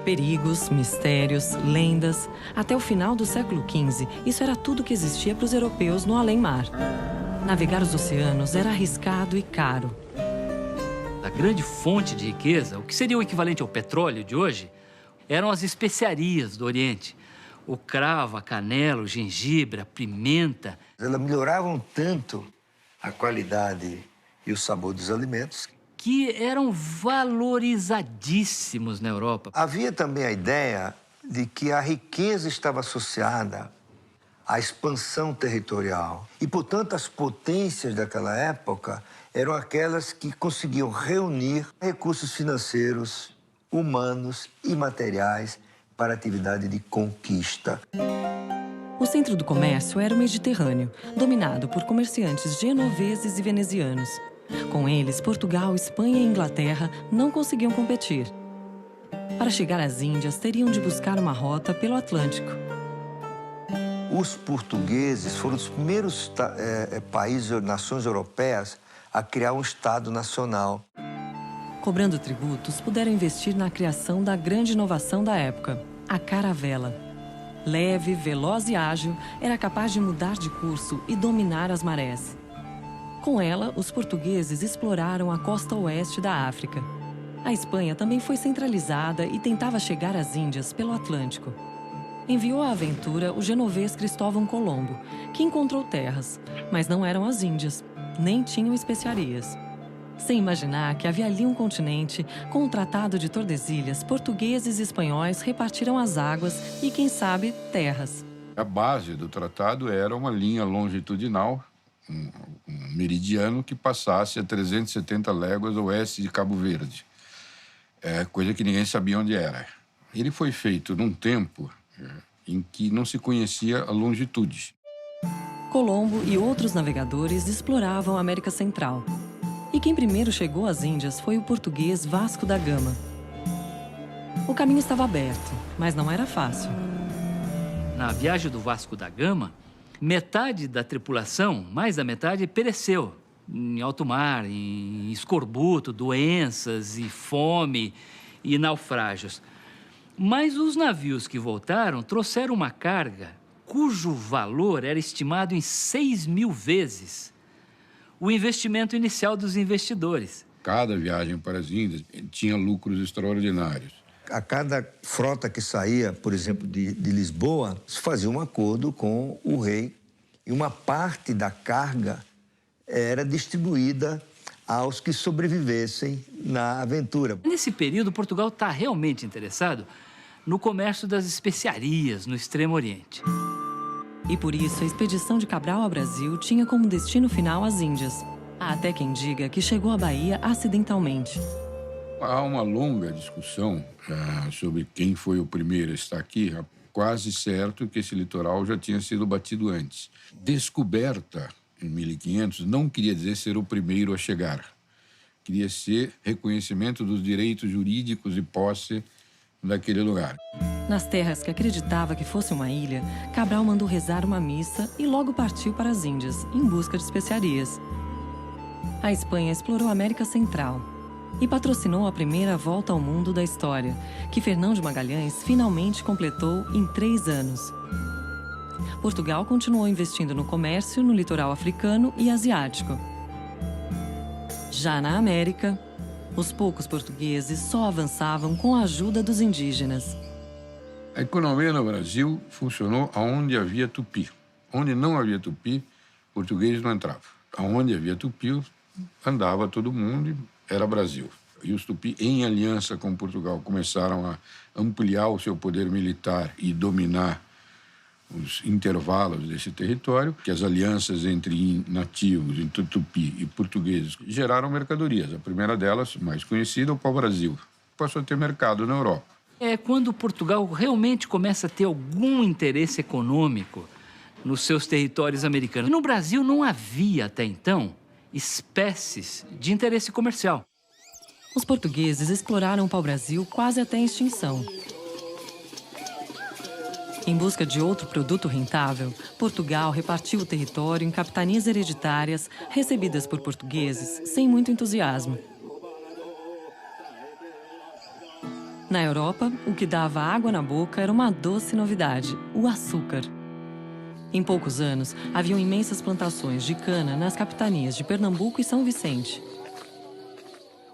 Perigos, mistérios, lendas. Até o final do século XV, isso era tudo que existia para os europeus no além-mar. Navegar os oceanos era arriscado e caro. A grande fonte de riqueza, o que seria o equivalente ao petróleo de hoje, eram as especiarias do Oriente. O cravo, a canela, o gengibre, a pimenta. Elas melhoravam tanto a qualidade e o sabor dos alimentos que eram valorizadíssimos na Europa. Havia também a ideia de que a riqueza estava associada à expansão territorial. E, portanto, as potências daquela época eram aquelas que conseguiam reunir recursos financeiros, humanos e materiais para a atividade de conquista. O centro do comércio era o Mediterrâneo, dominado por comerciantes genoveses e venezianos. Com eles, Portugal, Espanha e Inglaterra não conseguiam competir. Para chegar às Índias, teriam de buscar uma rota pelo Atlântico. Os portugueses foram os primeiros países, nações europeias, a criar um Estado nacional. Cobrando tributos, puderam investir na criação da grande inovação da época, a caravela. Leve, veloz e ágil, era capaz de mudar de curso e dominar as marés. Com ela, os portugueses exploraram a costa oeste da África. A Espanha também foi centralizada e tentava chegar às Índias pelo Atlântico. Enviou à aventura o genovês Cristóvão Colombo, que encontrou terras, mas não eram as Índias, nem tinham especiarias. Sem imaginar que havia ali um continente, com o Tratado de Tordesilhas, portugueses e espanhóis repartiram as águas e, quem sabe, terras. A base do tratado era uma linha longitudinal, um meridiano que passasse a 370 léguas oeste de Cabo Verde, coisa que ninguém sabia onde era. Ele foi feito num tempo em que não se conhecia a longitude. Colombo e outros navegadores exploravam a América Central. E quem primeiro chegou às Índias foi o português Vasco da Gama. O caminho estava aberto, mas não era fácil. Na viagem do Vasco da Gama, metade da tripulação, mais da metade, pereceu em alto mar, em escorbuto, doenças e fome e naufrágios. Mas os navios que voltaram trouxeram uma carga cujo valor era estimado em 6.000 vezes o investimento inicial dos investidores. Cada viagem para as Índias tinha lucros extraordinários. A cada frota que saía, por exemplo, de Lisboa, se fazia um acordo com o rei e uma parte da carga era distribuída aos que sobrevivessem na aventura. Nesse período, Portugal está realmente interessado no comércio das especiarias no Extremo Oriente. E por isso, a expedição de Cabral ao Brasil tinha como destino final as Índias. Há até quem diga que chegou à Bahia acidentalmente. Há uma longa discussão sobre quem foi o primeiro a estar aqui. É quase certo que esse litoral já tinha sido batido antes. Descoberta em 1500 não queria dizer ser o primeiro a chegar. Queria ser reconhecimento dos direitos jurídicos e posse daquele lugar. Nas terras que acreditava que fosse uma ilha, Cabral mandou rezar uma missa e logo partiu para as Índias, em busca de especiarias. A Espanha explorou a América Central e patrocinou a primeira volta ao mundo da história, que Fernão de Magalhães finalmente completou em 3 anos. Portugal continuou investindo no comércio no litoral africano e asiático. Já na América, os poucos portugueses só avançavam com a ajuda dos indígenas. A economia no Brasil funcionou aonde havia tupi. Onde não havia tupi, português não entrava. Aonde havia tupi, andava todo mundo e era Brasil. E os tupi, em aliança com Portugal, começaram a ampliar o seu poder militar e dominar os intervalos desse território, que as alianças entre nativos, entre tupi e portugueses, geraram mercadorias. A primeira delas, mais conhecida, o pau-brasil. Passou a ter mercado na Europa. É quando Portugal realmente começa a ter algum interesse econômico nos seus territórios americanos. No Brasil não havia, até então, espécies de interesse comercial. Os portugueses exploraram o pau-brasil quase até a extinção. Em busca de outro produto rentável, Portugal repartiu o território em capitanias hereditárias recebidas por portugueses sem muito entusiasmo. Na Europa, o que dava água na boca era uma doce novidade, o açúcar. Em poucos anos, haviam imensas plantações de cana nas capitanias de Pernambuco e São Vicente.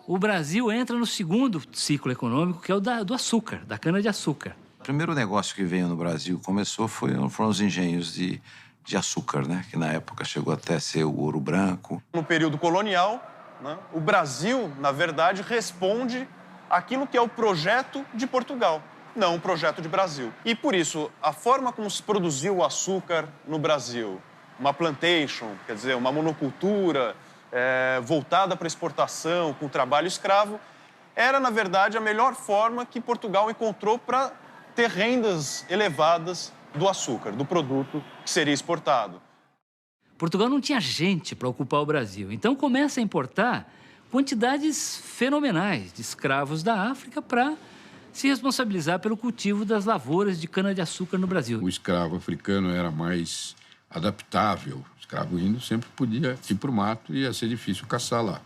O Brasil entra no segundo ciclo econômico, que é o do açúcar, da cana-de-açúcar. O primeiro negócio que veio no Brasil, foram os engenhos de açúcar, né? Que na época chegou até a ser o Ouro Branco. No período colonial, né, o Brasil, na verdade, responde àquilo que é o projeto de Portugal, não o projeto de Brasil. E, por isso, a forma como se produziu o açúcar no Brasil, uma plantation, quer dizer, uma monocultura voltada para exportação, com trabalho escravo, era, na verdade, a melhor forma que Portugal encontrou para ter rendas elevadas do açúcar, do produto que seria exportado. Portugal não tinha gente para ocupar o Brasil, então começa a importar quantidades fenomenais de escravos da África para se responsabilizar pelo cultivo das lavouras de cana-de-açúcar no Brasil. O escravo africano era mais adaptável. O escravo índio sempre podia ir para o mato e ia ser difícil caçar lá.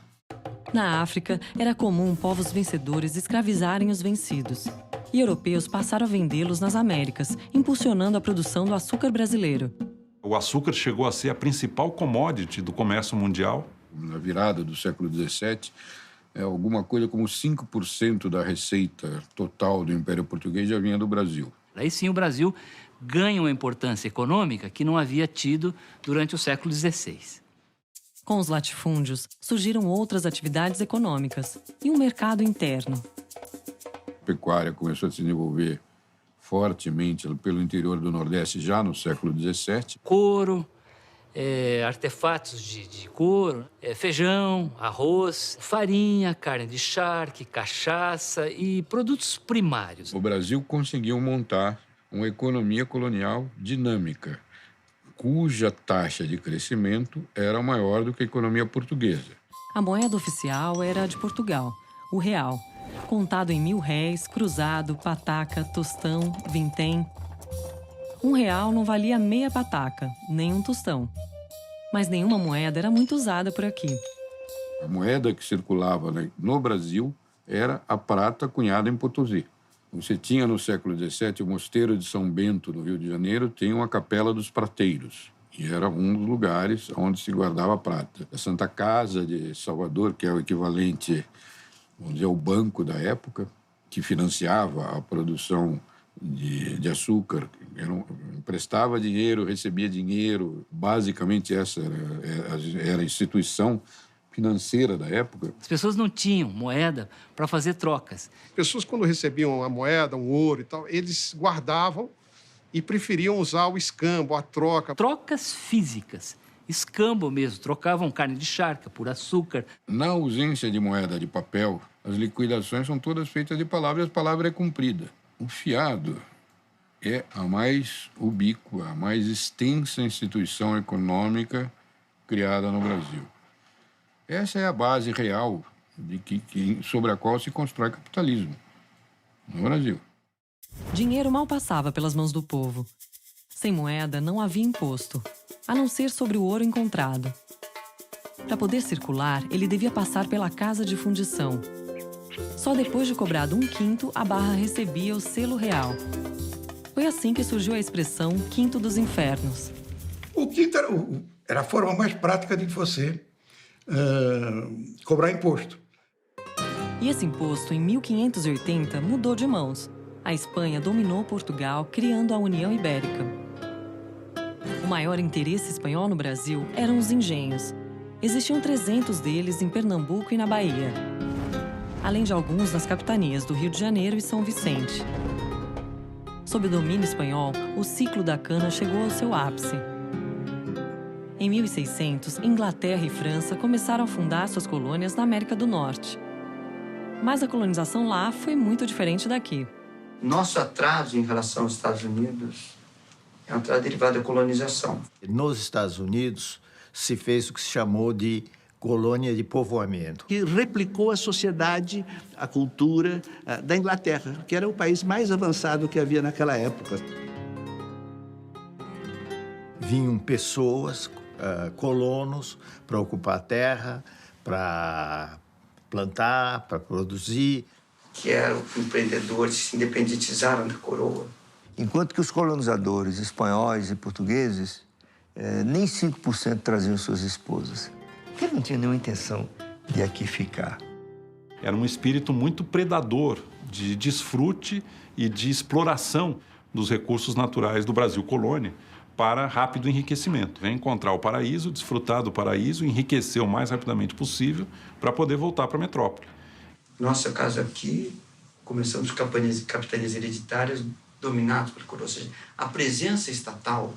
Na África, era comum povos vencedores escravizarem os vencidos. E europeus passaram a vendê-los nas Américas, impulsionando a produção do açúcar brasileiro. O açúcar chegou a ser a principal commodity do comércio mundial. Na virada do século XVII, alguma coisa como 5% da receita total do Império Português já vinha do Brasil. Aí sim o Brasil ganha uma importância econômica que não havia tido durante o século XVI. Com os latifúndios, surgiram outras atividades econômicas e um mercado interno. A pecuária começou a se desenvolver fortemente pelo interior do Nordeste já no século XVII. Couro, artefatos de couro, feijão, arroz, farinha, carne de charque, cachaça e produtos primários. O Brasil conseguiu montar uma economia colonial dinâmica, cuja taxa de crescimento era maior do que a economia portuguesa. A moeda oficial era a de Portugal, o real, contado em 1.000 réis, cruzado, pataca, tostão, vintém. R$1 não valia meia pataca, nem um tostão. Mas nenhuma moeda era muito usada por aqui. A moeda que circulava no Brasil era a prata cunhada em Potosí. Você tinha no século XVII o Mosteiro de São Bento, no Rio de Janeiro, tem uma Capela dos Prateiros. E era um dos lugares onde se guardava prata. A Santa Casa de Salvador, que é o equivalente, vamos dizer, ao banco da época, que financiava a produção de açúcar, emprestava dinheiro, recebia dinheiro. Basicamente, essa era a instituição financeira da época. As pessoas não tinham moeda para fazer trocas. As pessoas, quando recebiam a moeda, um ouro e tal, eles guardavam e preferiam usar o escambo, a troca. Trocas físicas, escambo mesmo, trocavam carne de charca por açúcar. Na ausência de moeda de papel, as liquidações são todas feitas de palavra e a palavra é cumprida. O fiado é a mais ubíqua, a mais extensa instituição econômica criada no Brasil. Essa é a base real sobre a qual se constrói capitalismo no Brasil. Dinheiro mal passava pelas mãos do povo. Sem moeda não havia imposto, a não ser sobre o ouro encontrado. Para poder circular, ele devia passar pela casa de fundição. Só depois de cobrado 1/5, a barra recebia o selo real. Foi assim que surgiu a expressão quinto dos infernos. O quinto era a forma mais prática de você cobrar imposto. E esse imposto, em 1580, mudou de mãos. A Espanha dominou Portugal, criando a União Ibérica. O maior interesse espanhol no Brasil eram os engenhos. Existiam 300 deles em Pernambuco e na Bahia, além de alguns nas capitanias do Rio de Janeiro e São Vicente. Sob o domínio espanhol, o ciclo da cana chegou ao seu ápice. Em 1600, Inglaterra e França começaram a fundar suas colônias na América do Norte. Mas a colonização lá foi muito diferente daqui. Nosso atraso em relação aos Estados Unidos É uma derivada da colonização. Nos Estados Unidos se fez o que se chamou de colônia de povoamento. Que replicou a sociedade, a cultura da Inglaterra, que era o país mais avançado que havia naquela época. Vinham pessoas, colonos, para ocupar a terra, para plantar, para produzir. Que eram empreendedores que se independentizaram da coroa. Enquanto que os colonizadores espanhóis e portugueses nem 5% traziam suas esposas. Porque não tinha nenhuma intenção de aqui ficar. Era um espírito muito predador, de desfrute e de exploração dos recursos naturais do Brasil colônia para rápido enriquecimento. Encontrar o paraíso, desfrutar do paraíso, enriquecer o mais rapidamente possível para poder voltar para a metrópole. Nossa casa aqui, começamos com capitanias hereditárias dominadas pela coroa. Ou seja, a presença estatal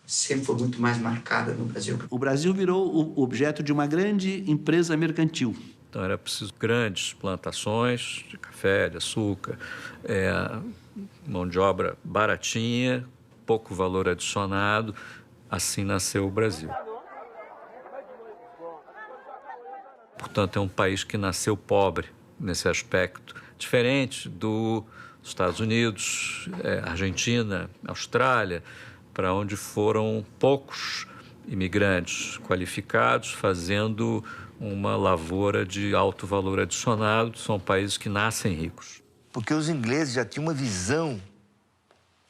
sempre foi muito mais marcada no Brasil. O Brasil virou o objeto de uma grande empresa mercantil. Então era preciso grandes plantações de café, de açúcar, mão de obra baratinha, pouco valor adicionado. Assim nasceu o Brasil. Portanto, é um país que nasceu pobre nesse aspecto, diferente dos Estados Unidos, Argentina, Austrália, para onde foram poucos imigrantes qualificados fazendo uma lavoura de alto valor adicionado. São países que nascem ricos. Porque os ingleses já tinham uma visão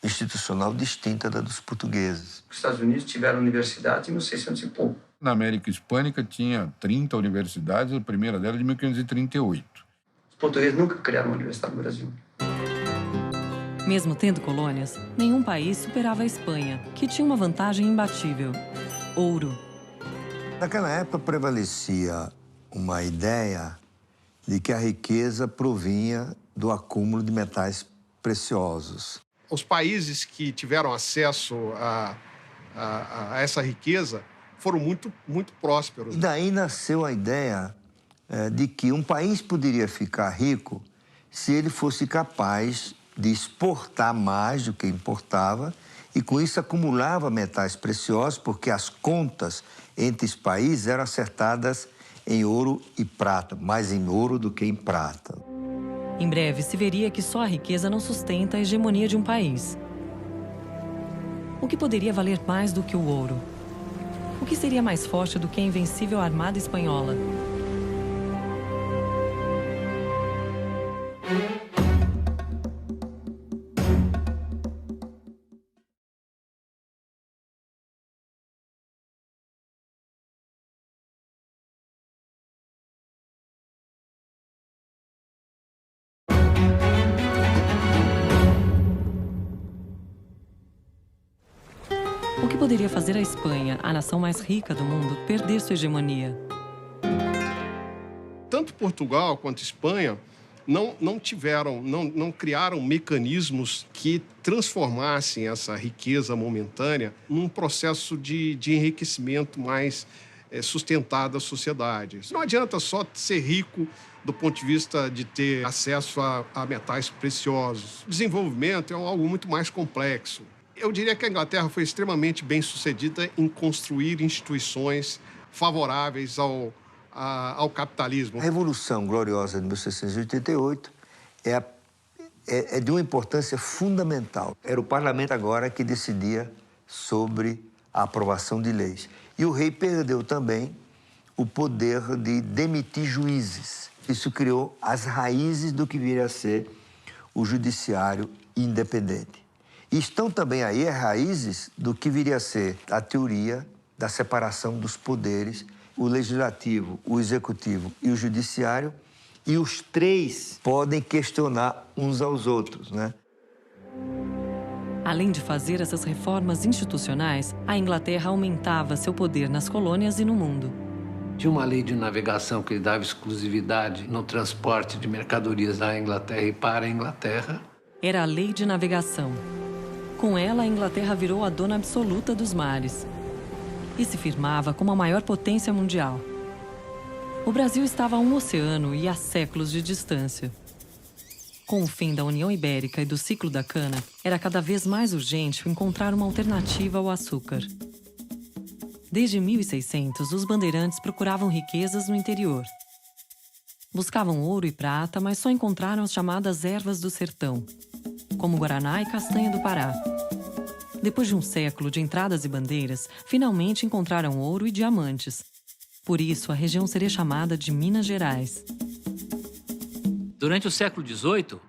institucional distinta da dos portugueses. Os Estados Unidos tiveram universidades em 1600 e pouco. Na América Hispânica tinha 30 universidades, a primeira delas de 1538. Os portugueses nunca criaram uma universidade no Brasil. Mesmo tendo colônias, nenhum país superava a Espanha, que tinha uma vantagem imbatível: ouro. Naquela época prevalecia uma ideia de que a riqueza provinha do acúmulo de metais preciosos. Os países que tiveram acesso a essa riqueza foram muito prósperos. E daí nasceu a ideia de que um país poderia ficar rico se ele fosse capaz de exportar mais do que importava e, com isso, acumulava metais preciosos, porque as contas entre os países eram acertadas em ouro e prata, mais em ouro do que em prata. Em breve, se veria que só a riqueza não sustenta a hegemonia de um país. O que poderia valer mais do que o ouro? O que seria mais forte do que a invencível armada espanhola? O que poderia fazer a Espanha, a nação mais rica do mundo, perder sua hegemonia? Tanto Portugal quanto Espanha não criaram mecanismos que transformassem essa riqueza momentânea num processo de enriquecimento mais sustentado da sociedade. Não adianta só ser rico do ponto de vista de ter acesso a metais preciosos. O desenvolvimento é algo muito mais complexo. Eu diria que a Inglaterra foi extremamente bem-sucedida em construir instituições favoráveis ao capitalismo. A Revolução Gloriosa de 1688 é de uma importância fundamental. Era o parlamento agora que decidia sobre a aprovação de leis. E o rei perdeu também o poder de demitir juízes. Isso criou as raízes do que viria a ser o judiciário independente. E estão também aí as raízes do que viria a ser a teoria da separação dos poderes, o legislativo, o executivo e o judiciário, e os três podem questionar uns aos outros, né? Além de fazer essas reformas institucionais, a Inglaterra aumentava seu poder nas colônias e no mundo. Tinha uma lei de navegação que dava exclusividade no transporte de mercadorias da Inglaterra e para a Inglaterra. Era a Lei de Navegação. Com ela, a Inglaterra virou a dona absoluta dos mares e se firmava como a maior potência mundial. O Brasil estava a um oceano e a séculos de distância. Com o fim da União Ibérica e do ciclo da cana, era cada vez mais urgente encontrar uma alternativa ao açúcar. Desde 1600, os bandeirantes procuravam riquezas no interior. Buscavam ouro e prata, mas só encontraram as chamadas ervas do sertão, como guaraná e castanha do Pará. Depois de um século de entradas e bandeiras, finalmente encontraram ouro e diamantes. Por isso, a região seria chamada de Minas Gerais. Durante o século XVIII,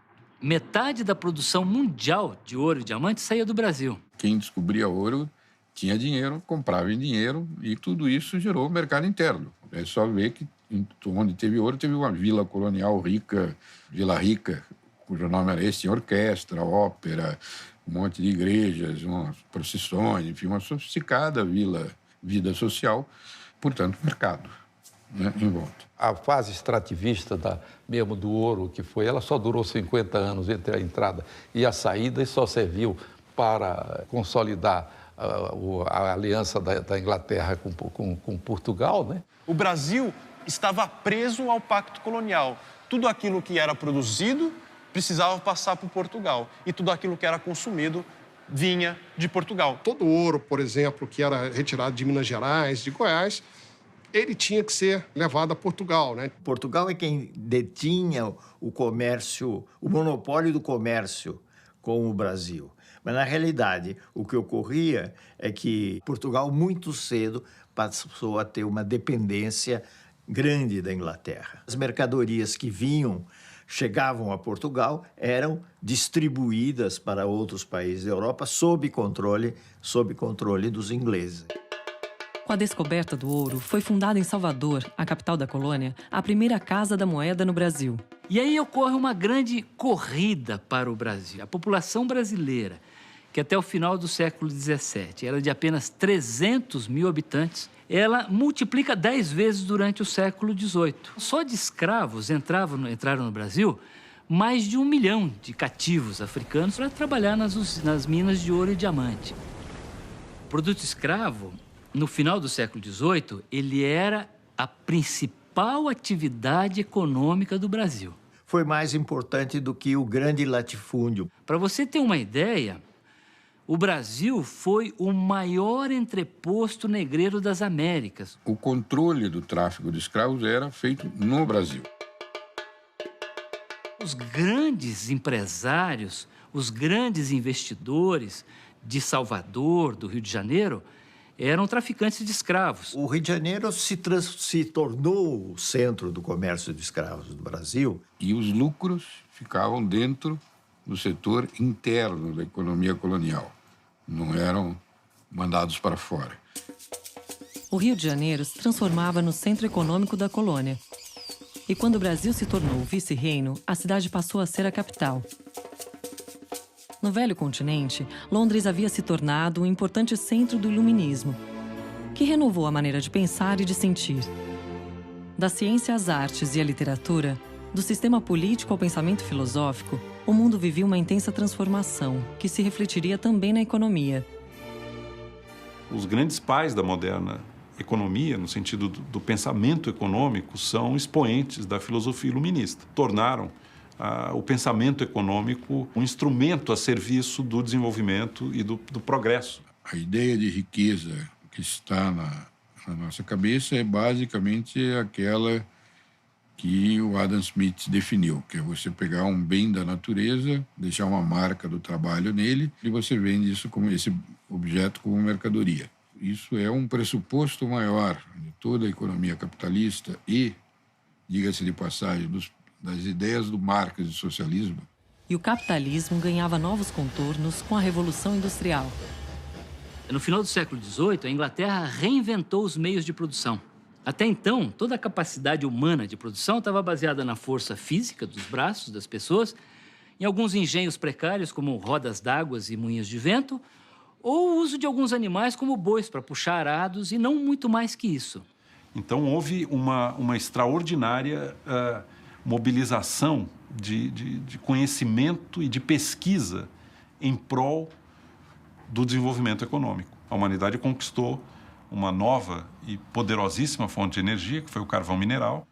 metade da produção mundial de ouro e diamante saía do Brasil. Quem descobria ouro tinha dinheiro, comprava em dinheiro, e tudo isso gerou o mercado interno. É só ver que onde teve ouro, teve uma vila colonial rica, Vila Rica, cujo nome era esse, tinha orquestra, ópera, um monte de igrejas, umas procissões, enfim, uma sofisticada vida social, portanto, mercado, né, em volta. A fase extrativista mesmo do ouro que foi, ela só durou 50 anos entre a entrada e a saída e só serviu para consolidar a aliança da Inglaterra com Portugal, né? O Brasil estava preso ao pacto colonial. Tudo aquilo que era produzido precisava passar por Portugal e tudo aquilo que era consumido vinha de Portugal. Todo o ouro, por exemplo, que era retirado de Minas Gerais, de Goiás, ele tinha que ser levado a Portugal, né? Portugal é quem detinha o comércio, o monopólio do comércio com o Brasil. Mas, na realidade, o que ocorria é que Portugal, muito cedo, passou a ter uma dependência grande da Inglaterra. As mercadorias que chegavam a Portugal, eram distribuídas para outros países da Europa sob controle dos ingleses. Com a descoberta do ouro, foi fundada em Salvador, a capital da colônia, a primeira Casa da Moeda no Brasil. E aí ocorre uma grande corrida para o Brasil. A população brasileira, que até o final do século XVII era de apenas 300 mil habitantes, ela multiplica 10 vezes durante o século XVIII. Só de escravos entraram no Brasil mais de 1 milhão de cativos africanos para trabalhar nas minas de ouro e diamante. O produto escravo, no final do século XVIII, ele era a principal atividade econômica do Brasil. Foi mais importante do que o grande latifúndio. Para você ter uma ideia, o Brasil foi o maior entreposto negreiro das Américas. O controle do tráfico de escravos era feito no Brasil. Os grandes empresários, os grandes investidores de Salvador, do Rio de Janeiro, eram traficantes de escravos. O Rio de Janeiro se tornou o centro do comércio de escravos do Brasil. E os lucros ficavam dentro do setor interno da economia colonial. Não eram mandados para fora. O Rio de Janeiro se transformava no centro econômico da colônia. E quando o Brasil se tornou vice-reino, a cidade passou a ser a capital. No velho continente, Londres havia se tornado um importante centro do iluminismo, que renovou a maneira de pensar e de sentir. Da ciência às artes e à literatura, do sistema político ao pensamento filosófico, o mundo vivia uma intensa transformação, que se refletiria também na economia. Os grandes pais da moderna economia, no sentido do pensamento econômico, são expoentes da filosofia iluminista. Tornaram o pensamento econômico um instrumento a serviço do desenvolvimento e do progresso. A ideia de riqueza que está na nossa cabeça é basicamente aquela que o Adam Smith definiu, que é você pegar um bem da natureza, deixar uma marca do trabalho nele e você vende isso como esse objeto como mercadoria. Isso é um pressuposto maior de toda a economia capitalista e, diga-se de passagem, das ideias do Marx e do socialismo. E o capitalismo ganhava novos contornos com a Revolução Industrial. No final do século XVIII, a Inglaterra reinventou os meios de produção. Até então, toda a capacidade humana de produção estava baseada na força física dos braços das pessoas, em alguns engenhos precários, como rodas d'água e moinhos de vento, ou o uso de alguns animais como bois para puxar arados e não muito mais que isso. Então, houve uma extraordinária mobilização de conhecimento e de pesquisa em prol do desenvolvimento econômico. A humanidade conquistou uma nova e poderosíssima fonte de energia, que foi o carvão mineral.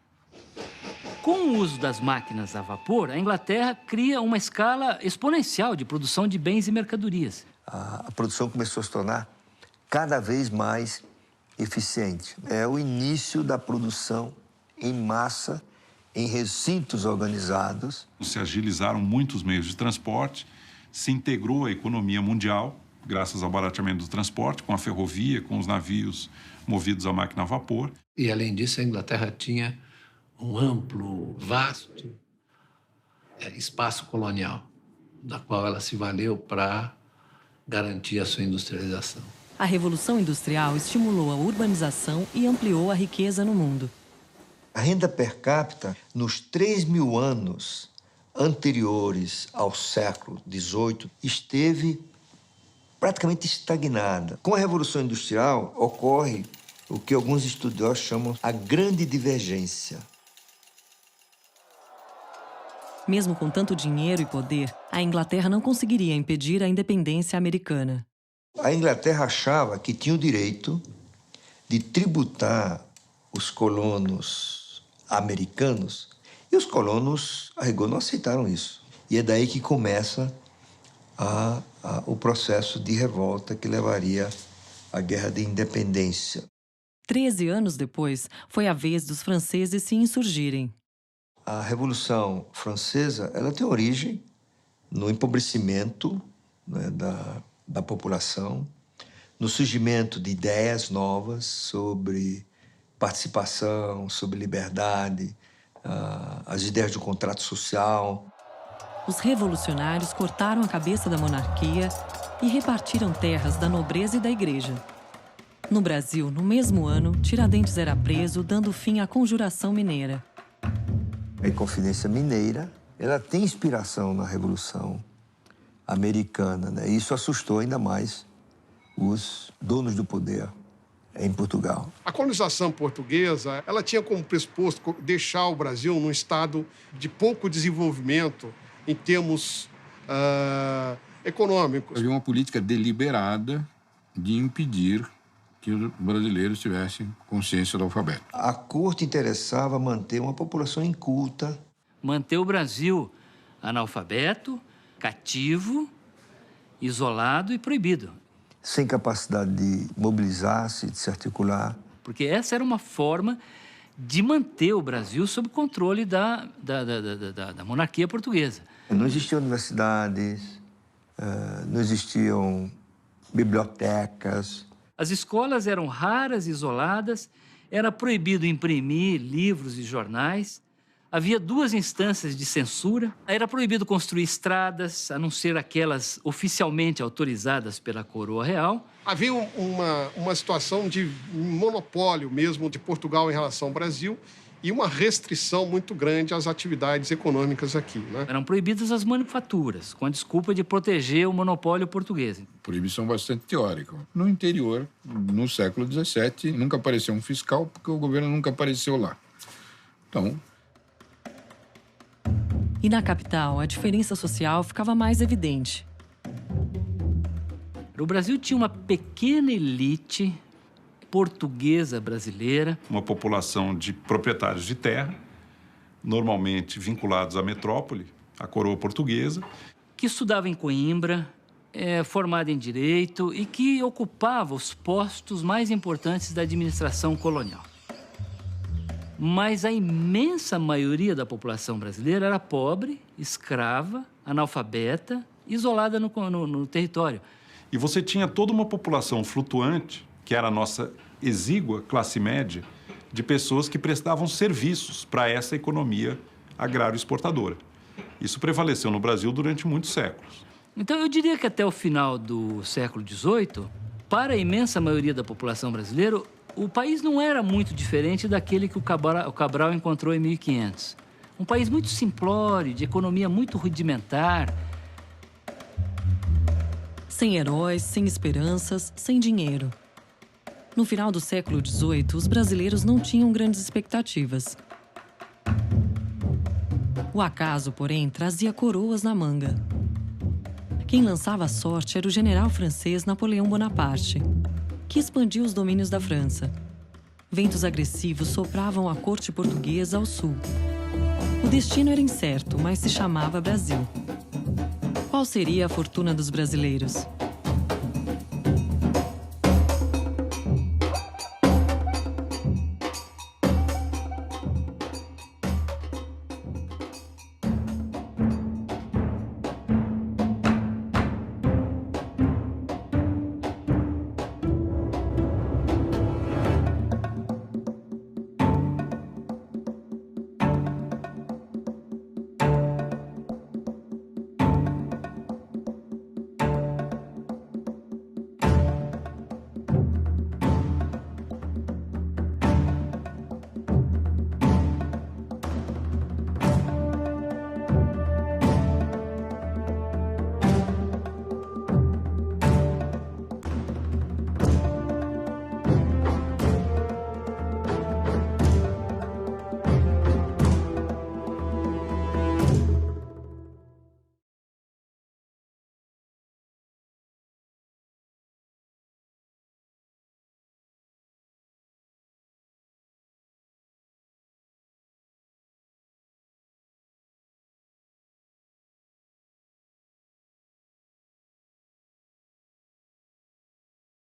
Com o uso das máquinas a vapor, a Inglaterra cria uma escala exponencial de produção de bens e mercadorias. A produção começou a se tornar cada vez mais eficiente. É o início da produção em massa, em recintos organizados. Se agilizaram muitos meios de transporte, se integrou a economia mundial, graças ao barateamento do transporte, com a ferrovia, com os navios movidos a máquina a vapor. E, além disso, a Inglaterra tinha um amplo, vasto espaço colonial, da qual ela se valeu para garantir a sua industrialização. A Revolução Industrial estimulou a urbanização e ampliou a riqueza no mundo. A renda per capita, nos 3.000 anos anteriores ao século XVIII, esteve praticamente estagnada. Com a Revolução Industrial, ocorre o que alguns estudiosos chamam a grande divergência. Mesmo com tanto dinheiro e poder, a Inglaterra não conseguiria impedir a independência americana. A Inglaterra achava que tinha o direito de tributar os colonos americanos e os colonos, a rigor, não aceitaram isso. E é daí que começa o processo de revolta que levaria à Guerra de Independência. 13 anos depois, foi a vez dos franceses se insurgirem. A Revolução Francesa, ela tem origem no empobrecimento, né, da população, no surgimento de ideias novas sobre participação, sobre liberdade, as ideias do contrato social. Os revolucionários cortaram a cabeça da monarquia e repartiram terras da nobreza e da igreja. No Brasil, no mesmo ano, Tiradentes era preso, dando fim à Conjuração Mineira. A Inconfidência Mineira, ela tem inspiração na Revolução Americana, né? Isso assustou ainda mais os donos do poder em Portugal. A colonização portuguesa, ela tinha como pressuposto deixar o Brasil num estado de pouco desenvolvimento em termos econômicos. Havia uma política deliberada de impedir que os brasileiros tivessem consciência do alfabeto. A corte interessava manter uma população inculta. Manter o Brasil analfabeto, cativo, isolado e proibido. Sem capacidade de mobilizar-se, de se articular. Porque essa era uma forma de manter o Brasil sob controle da monarquia portuguesa. Não existiam universidades, não existiam bibliotecas. As escolas eram raras, isoladas, era proibido imprimir livros e jornais, havia 2 instâncias de censura, era proibido construir estradas, a não ser aquelas oficialmente autorizadas pela coroa real. Havia uma situação de monopólio mesmo de Portugal em relação ao Brasil e uma restrição muito grande às atividades econômicas aqui, né? Eram proibidas as manufaturas, com a desculpa de proteger o monopólio português. Proibição bastante teórica. No interior, no século XVII, nunca apareceu um fiscal, porque o governo nunca apareceu lá. Então... E na capital, a diferença social ficava mais evidente. O Brasil tinha uma pequena elite portuguesa brasileira. Uma população de proprietários de terra, normalmente vinculados à metrópole, à coroa portuguesa. Que estudava em Coimbra, formada em Direito e que ocupava os postos mais importantes da administração colonial. Mas a imensa maioria da população brasileira era pobre, escrava, analfabeta, isolada no território. E você tinha toda uma população flutuante, que era a nossa exígua classe média, de pessoas que prestavam serviços para essa economia agrário-exportadora. Isso prevaleceu no Brasil durante muitos séculos. Então, eu diria que até o final do século XVIII, para a imensa maioria da população brasileira, o país não era muito diferente daquele que o Cabral encontrou em 1500. Um país muito simplório, de economia muito rudimentar. Sem heróis, sem esperanças, sem dinheiro. No final do século XVIII, os brasileiros não tinham grandes expectativas. O acaso, porém, trazia coroas na manga. Quem lançava a sorte era o general francês Napoleão Bonaparte, que expandiu os domínios da França. Ventos agressivos sopravam a corte portuguesa ao sul. O destino era incerto, mas se chamava Brasil. Qual seria a fortuna dos brasileiros?